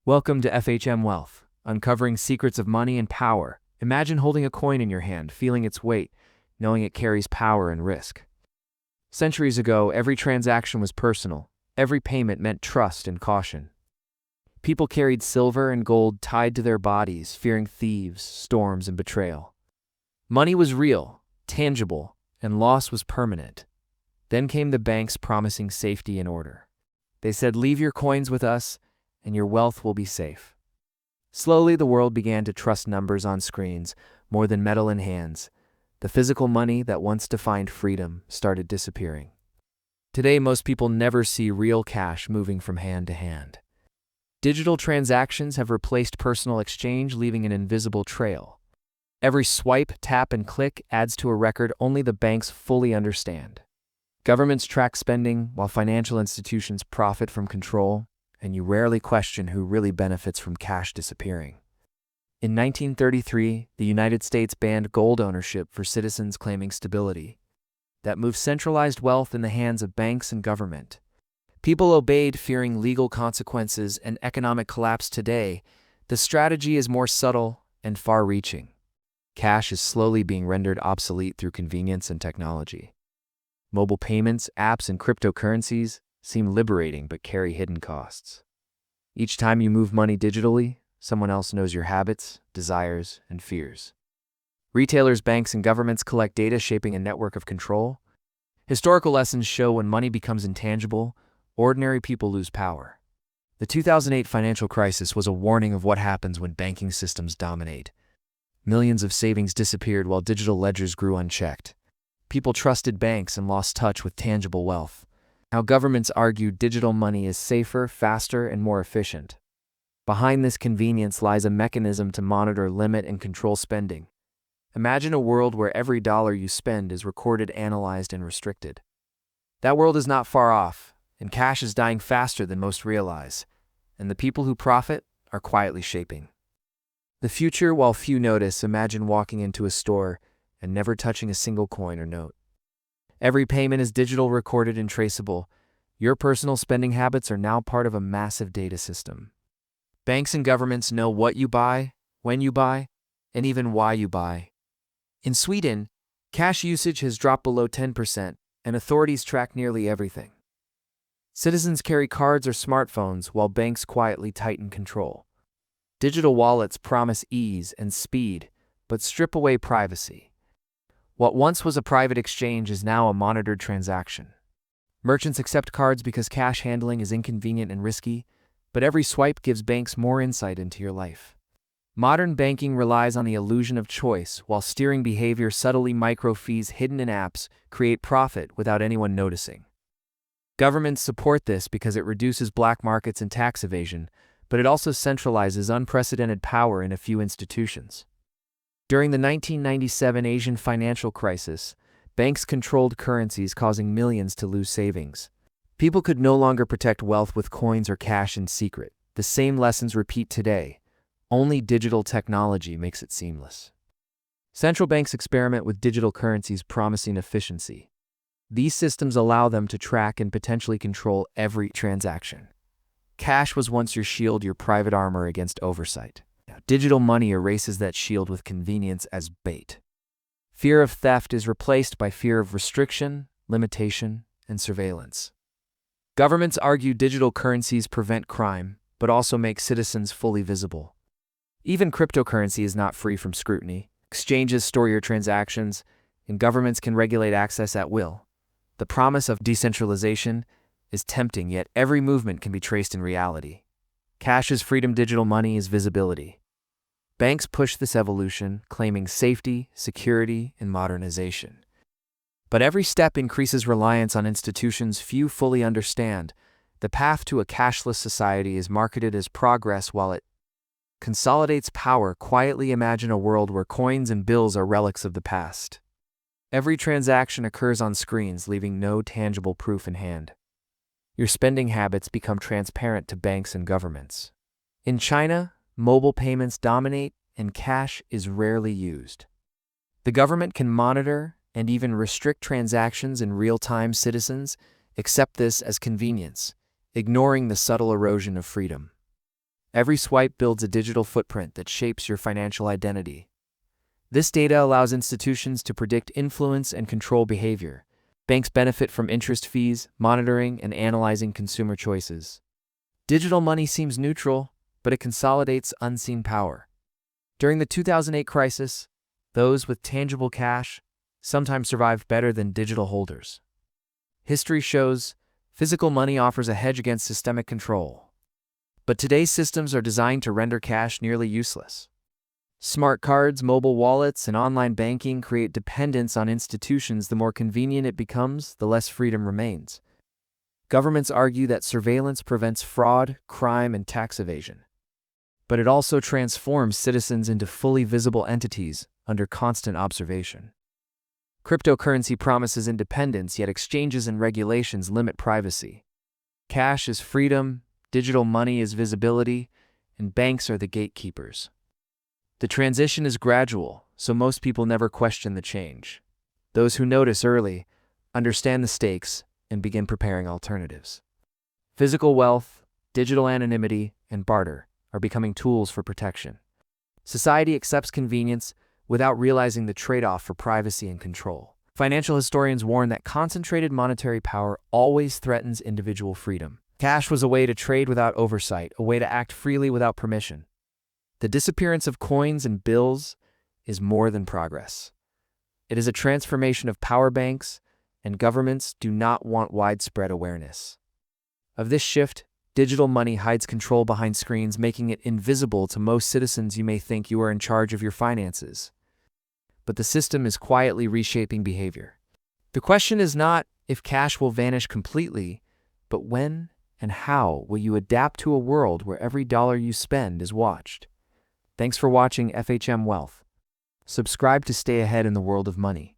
Welcome to FHM Wealth, uncovering secrets of money and power. Imagine holding a coin in your hand, feeling its weight, knowing it carries power and risk. Centuries ago, every transaction was personal. Every payment meant trust and caution. People carried silver and gold tied to their bodies, fearing thieves, storms, and betrayal. Money was real, tangible, and loss was permanent. Then came the banks promising safety and order. They said, "Leave your coins with us, and your wealth will be safe." Slowly, the world began to trust numbers on screens more than metal in hands. The physical money that once defined freedom started disappearing. Today, most people never see real cash moving from hand to hand. Digital transactions have replaced personal exchange, leaving an invisible trail. Every swipe, tap, and click adds to a record only the banks fully understand. Governments track spending, while financial institutions profit from control, and you rarely question who really benefits from cash disappearing. In 1933, the United States banned gold ownership for citizens claiming stability. That moved centralized wealth in the hands of banks and government. People obeyed, fearing legal consequences and economic collapse. Today, the strategy is more subtle and far-reaching. Cash is slowly being rendered obsolete through convenience and technology. Mobile payments, apps, and cryptocurrencies seem liberating but carry hidden costs. Each time you move money digitally, someone else knows your habits, desires, and fears. Retailers, banks, and governments collect data, shaping a network of control. Historical lessons show when money becomes intangible, ordinary people lose power. The 2008 financial crisis was a warning of what happens when banking systems dominate. Millions of savings disappeared while digital ledgers grew unchecked. People trusted banks and lost touch with tangible wealth. Now governments argue digital money is safer, faster, and more efficient. Behind this convenience lies a mechanism to monitor, limit, and control spending. Imagine a world where every dollar you spend is recorded, analyzed, and restricted. That world is not far off, and cash is dying faster than most realize, and the people who profit are quietly shaping the future while few notice. Imagine walking into a store and never touching a single coin or note. Every payment is digital, recorded, and traceable. Your personal spending habits are now part of a massive data system. Banks and governments know what you buy, when you buy, and even why you buy. In Sweden, cash usage has dropped below 10%, and authorities track nearly everything. Citizens carry cards or smartphones while banks quietly tighten control. Digital wallets promise ease and speed, but strip away privacy. What once was a private exchange is now a monitored transaction. Merchants accept cards because cash handling is inconvenient and risky, but every swipe gives banks more insight into your life. Modern banking relies on the illusion of choice while steering behavior subtly. Micro fees hidden in apps create profit without anyone noticing. Governments support this because it reduces black markets and tax evasion, but it also centralizes unprecedented power in a few institutions. During the 1997 Asian financial crisis, banks controlled currencies, causing millions to lose savings. People could no longer protect wealth with coins or cash in secret. The same lessons repeat today. Only digital technology makes it seamless. Central banks experiment with digital currencies, promising efficiency. These systems allow them to track and potentially control every transaction. Cash was once your shield, your private armor against oversight. Now, digital money erases that shield with convenience as bait. Fear of theft is replaced by fear of restriction, limitation, and surveillance. Governments argue digital currencies prevent crime, but also make citizens fully visible. Even cryptocurrency is not free from scrutiny. Exchanges store your transactions, and governments can regulate access at will. The promise of decentralization is tempting, yet every movement can be traced in reality. Cash is freedom, digital money is visibility. Banks push this evolution, claiming safety, security, and modernization. But every step increases reliance on institutions few fully understand. The path to a cashless society is marketed as progress while it consolidates power quietly. Imagine a world where coins and bills are relics of the past. Every transaction occurs on screens, leaving no tangible proof in hand. Your spending habits become transparent to banks and governments. In China, mobile payments dominate and cash is rarely used. The government can monitor and even restrict transactions in real time. Citizens accept this as convenience, ignoring the subtle erosion of freedom. Every swipe builds a digital footprint that shapes your financial identity. This data allows institutions to predict influence and control behavior. Banks benefit from interest fees, monitoring, and analyzing consumer choices. Digital money seems neutral, but it consolidates unseen power. During the 2008 crisis, those with tangible cash sometimes survived better than digital holders. History shows physical money offers a hedge against systemic control. But today's systems are designed to render cash nearly useless. Smart cards, mobile wallets, and online banking create dependence on institutions. The more convenient it becomes, the less freedom remains. Governments argue that surveillance prevents fraud, crime, and tax evasion. But it also transforms citizens into fully visible entities under constant observation. Cryptocurrency promises independence, yet exchanges and regulations limit privacy. Cash is freedom, digital money is visibility, and banks are the gatekeepers. The transition is gradual, so most people never question the change. Those who notice early understand the stakes and begin preparing alternatives. Physical wealth, digital anonymity, and barter are becoming tools for protection. Society accepts convenience without realizing the trade-off for privacy and control. Financial historians warn that concentrated monetary power always threatens individual freedom. Cash was a way to trade without oversight, a way to act freely without permission. The disappearance of coins and bills is more than progress. It is a transformation of power banks, and governments do not want widespread awareness. Of this shift, digital money hides control behind screens, making it invisible to most citizens. You may think you are in charge of your finances, but the system is quietly reshaping behavior. The question is not if cash will vanish completely, but when and how will you adapt to a world where every dollar you spend is watched? Thanks for watching FHM Wealth. Subscribe to stay ahead in the world of money.